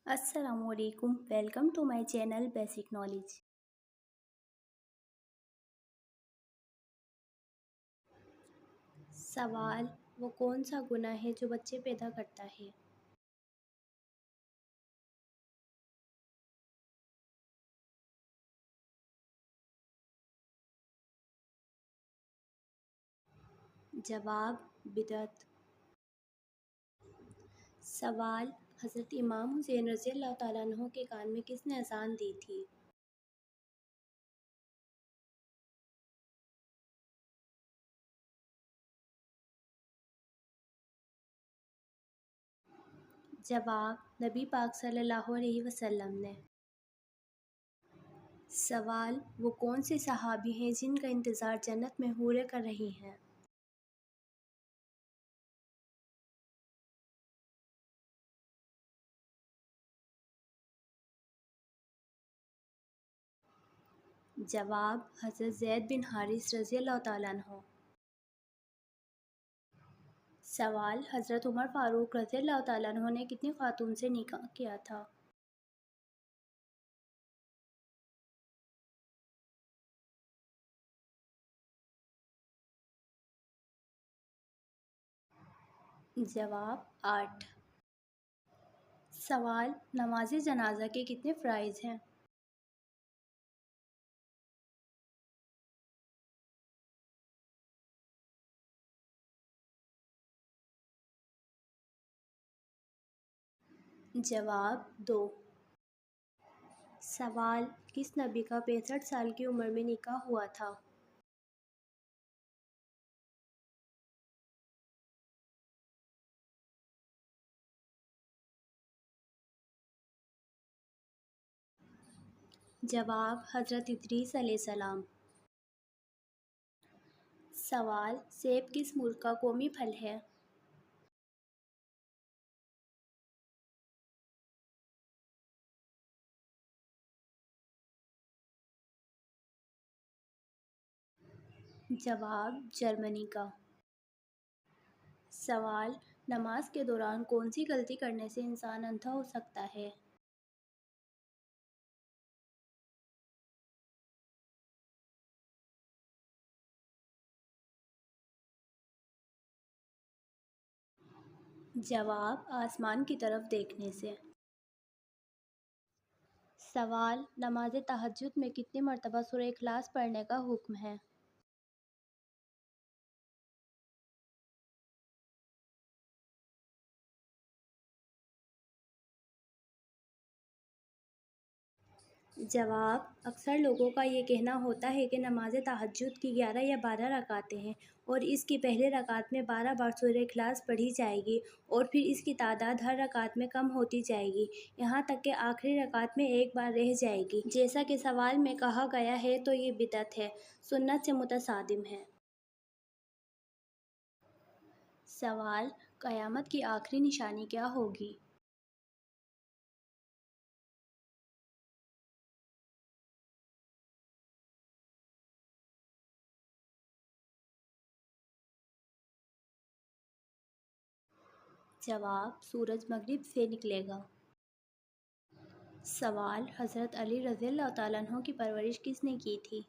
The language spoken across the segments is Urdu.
السلام علیکم، welcome to my channel basic knowledge. سوال: وہ کون سا گناہ ہے جو بچے پیدا کرتا ہے؟ جواب: بدعت۔ سوال: حضرت امام حسین رضی اللہ تعالیٰ عنہ کے کان میں کس نے اذان دی تھی؟ جواب: نبی پاک صلی اللہ علیہ وسلم نے۔ سوال: وہ کون سے صحابی ہیں جن کا انتظار جنت میں حوریں کر رہی ہیں؟ جواب: حضرت زید بن حارث رضی اللہ تعالیٰ عنہ۔ سوال: حضرت عمر فاروق رضی اللہ تعالیٰ عنہ نے کتنی خاتون سے نکاح کیا تھا؟ جواب: 8۔ سوال: نماز جنازہ کے کتنے فرائض ہیں؟ جواب: 2۔ سوال: کس نبی کا 65 سال کی عمر میں نکاح ہوا تھا؟ جواب: حضرت ادریس علیہ السلام۔ سوال: سیب کس ملک کا قومی پھل ہے؟ جواب: جرمنی کا۔ سوال: نماز کے دوران کون سی غلطی کرنے سے انسان اندھا ہو سکتا ہے؟ جواب: آسمان کی طرف دیکھنے سے۔ سوال: نماز تہجد میں کتنی مرتبہ سورہ اخلاص پڑھنے کا حکم ہے؟ جواب: اکثر لوگوں کا یہ کہنا ہوتا ہے کہ نماز تہجد کی 11 یا 12 رکعتیں ہیں اور اس کی پہلی رکعت میں 12 بار سورہ اخلاص پڑھی جائے گی اور پھر اس کی تعداد ہر رکعت میں کم ہوتی جائے گی، یہاں تک کہ آخری رکعت میں ایک بار رہ جائے گی۔ جیسا کہ سوال میں کہا گیا ہے تو یہ بدعت ہے، سنت سے متصادم ہے۔ سوال: قیامت کی آخری نشانی کیا ہوگی؟ جواب: سورج مغرب سے نکلے گا۔ سوال: حضرت علی رضی اللہ تعالیٰ عنہ کی پرورش کس نے کی تھی؟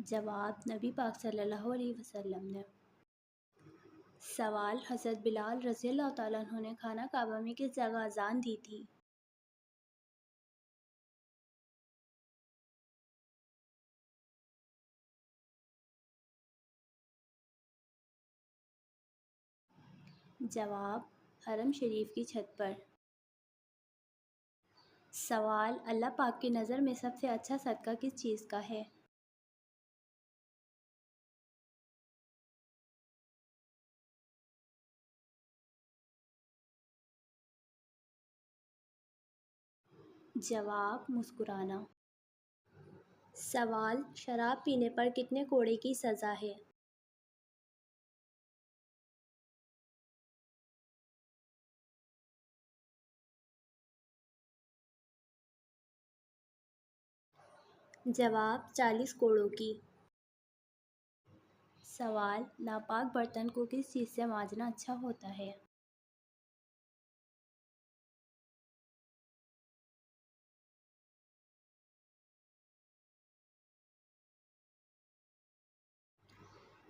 جواب: نبی پاک صلی اللہ علیہ وسلم نے۔ سوال: حضرت بلال رضی اللہ تعالیٰ عنہ نے خانہ کعبہ میں کس جگہ اذان دی تھی؟ جواب: حرم شریف کی چھت پر۔ سوال: اللہ پاک کی نظر میں سب سے اچھا صدقہ کس چیز کا ہے؟ جواب: مسکرانا۔ سوال: شراب پینے پر کتنے کوڑے کی سزا ہے؟ جواب 40 کوڑوں کی۔ سوال ناپاک برتن کو کس چیز سے مانجنا اچھا ہوتا ہے؟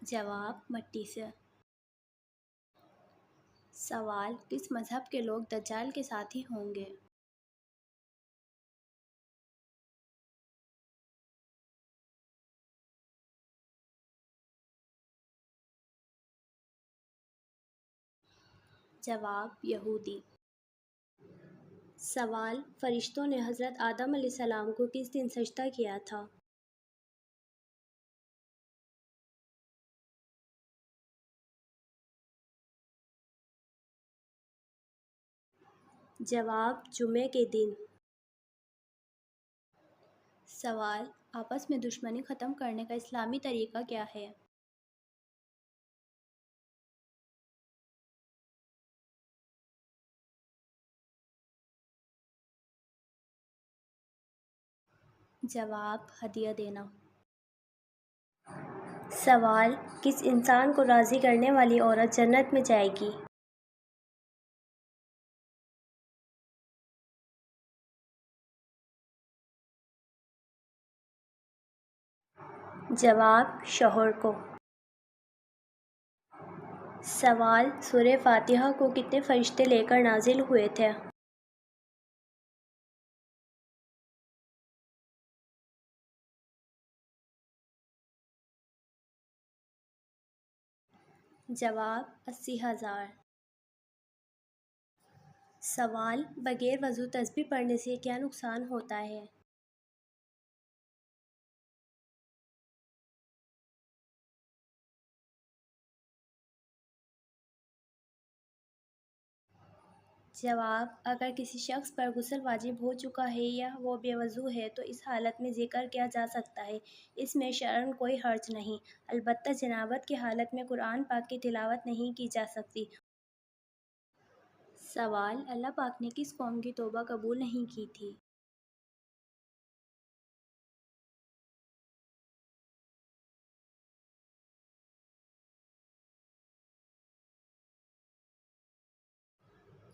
جواب مٹی سے۔ سوال کس مذہب کے لوگ دجال کے ساتھی ہوں گے؟ جواب یہودی۔ سوال فرشتوں نے حضرت آدم علیہ السلام کو کس دن سجدہ کیا تھا؟ جواب جمعے کے دن۔ سوال آپس میں دشمنی ختم کرنے کا اسلامی طریقہ کیا ہے؟ جواب ہدیہ دینا۔ سوال کس انسان کو راضی کرنے والی عورت جنت میں جائے گی؟ جواب شوہر کو۔ سوال سورہ فاتحہ کو کتنے فرشتے لے کر نازل ہوئے تھے؟ جواب 80,000۔ سوال بغیر وضو تسبیح پڑھنے سے کیا نقصان ہوتا ہے؟ جواب اگر کسی شخص پر غسل واجب ہو چکا ہے یا وہ بے وضو ہے تو اس حالت میں ذکر کیا جا سکتا ہے، اس میں شرعاً کوئی حرج نہیں، البتہ جنابت کی حالت میں قرآن پاک کی تلاوت نہیں کی جا سکتی۔ سوال اللہ پاک نے کس قوم کی توبہ قبول نہیں کی تھی؟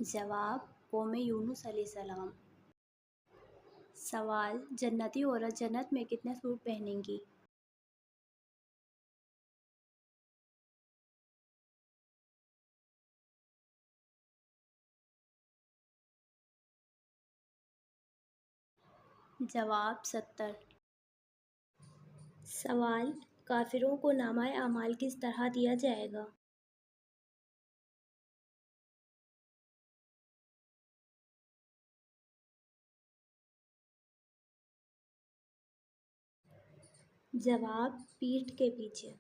جواب قوم یونس علیہ السلام۔ سوال جنتی عورت جنت میں کتنے سوٹ پہنے گی؟ جواب 70۔ سوال کافروں کو نامہ اعمال کس طرح دیا جائے گا؟ جواب پیٹھ کے پیچھے۔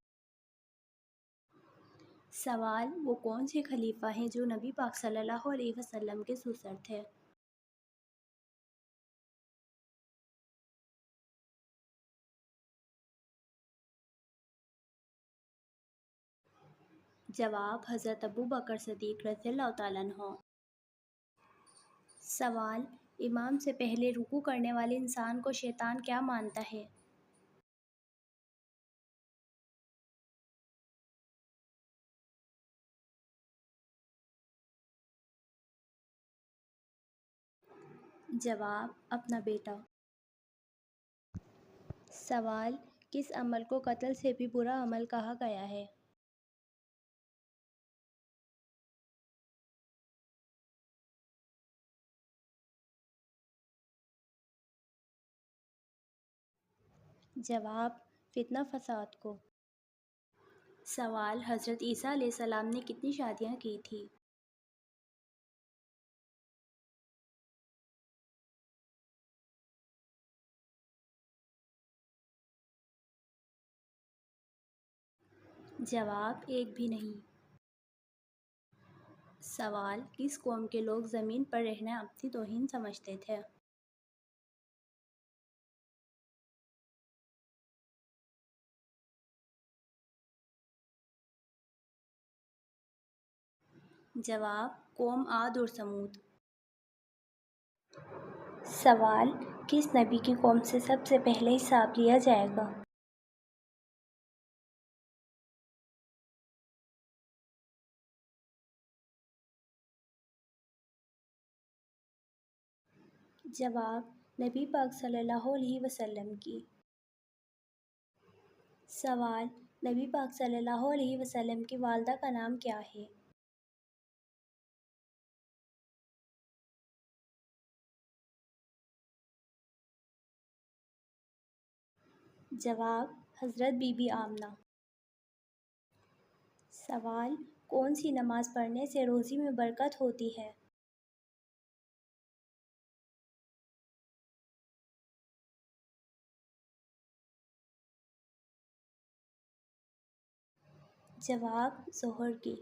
سوال وہ کون سے خلیفہ ہیں جو نبی پاک صلی اللہ علیہ وسلم کے سسر تھے؟ جواب حضرت ابو بکر صدیق رضی اللہ تعالیٰ عنہ۔ سوال امام سے پہلے رکوع کرنے والے انسان کو شیطان کیا مانتا ہے؟ جواب اپنا بیٹا۔ سوال کس عمل کو قتل سے بھی برا عمل کہا گیا ہے؟ جواب فتنہ فساد کو۔ سوال حضرت عیسیٰ علیہ السلام نے کتنی شادیاں کی تھی؟ جواب ایک بھی نہیں۔ سوال کس قوم کے لوگ زمین پر رہنا اپنی توہین سمجھتے تھے؟ جواب قوم عاد اور ثمود۔ سوال کس نبی کی قوم سے سب سے پہلے حساب لیا جائے گا؟ جواب: نبی پاک صلی اللہ علیہ وسلم کی۔ سوال: نبی پاک صلی اللہ علیہ وسلم کی والدہ کا نام کیا ہے؟ جواب: حضرت بی بی آمنہ۔ سوال: کون سی نماز پڑھنے سے روزی میں برکت ہوتی ہے؟ جواب: ظہر کی۔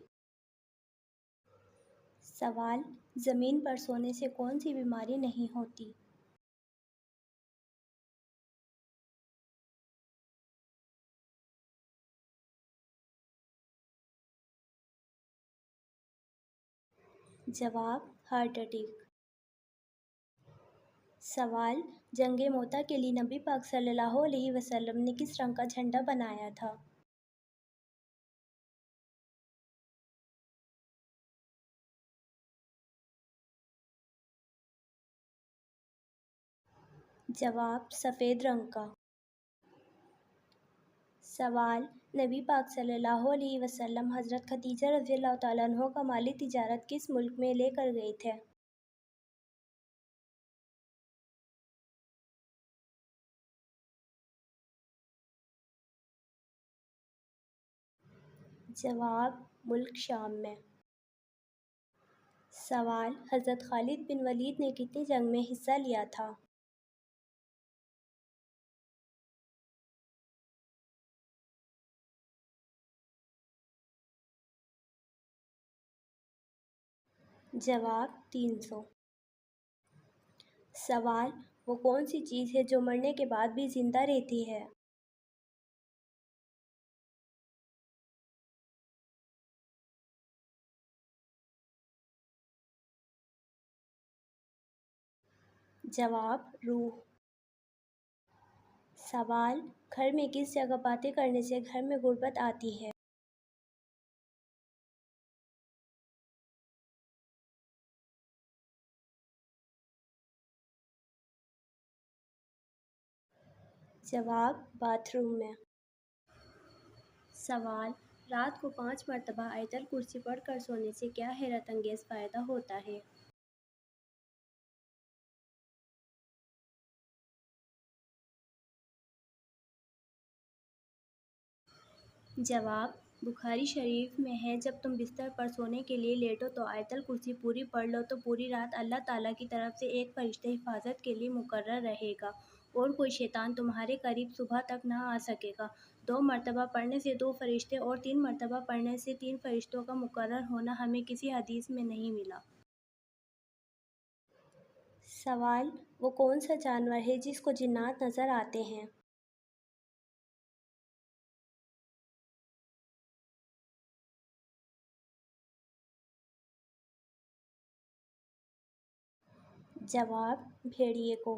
سوال: زمین پر سونے سے کون سی بیماری نہیں ہوتی؟ جواب: ہارٹ اٹیک۔ سوال: جنگ موتا کے لیے نبی پاک صلی اللہ علیہ وسلم نے کس رنگ کا جھنڈا بنایا تھا؟ جواب: سفید رنگ کا۔ سوال: نبی پاک صلی اللہ علیہ وسلم حضرت خدیجہ رضی اللہ تعالیٰ عنہ کا مالی تجارت کس ملک میں لے کر گئے تھے؟ جواب: ملک شام میں۔ سوال: حضرت خالد بن ولید نے کتنی جنگ میں حصہ لیا تھا؟ جواب: 300۔ سوال: وہ کون سی چیز ہے جو مرنے کے بعد بھی زندہ رہتی ہے؟ جواب: روح۔ سوال: گھر میں کس جگہ باتیں کرنے سے گھر میں غربت آتی ہے؟ جواب: باتھ روم میں۔ سوال: رات کو 5 مرتبہ آیت الکرسی پڑھ کر سونے سے کیا حیرت انگیز فائدہ ہوتا ہے؟ جواب: بخاری شریف میں ہے جب تم بستر پر سونے کے لیے لیٹو تو آیت الکرسی پوری پڑھ لو تو پوری رات اللہ تعالیٰ کی طرف سے ایک فرشتہ حفاظت کے لیے مقرر رہے گا اور کوئی شیطان تمہارے قریب صبح تک نہ آ سکے گا۔ 2 مرتبہ پڑھنے سے 2 فرشتے اور 3 مرتبہ پڑھنے سے 3 فرشتوں کا مقرر ہونا ہمیں کسی حدیث میں نہیں ملا۔ سوال: وہ کون سا جانور ہے جس کو جنات نظر آتے ہیں؟ جواب: بھیڑیے کو۔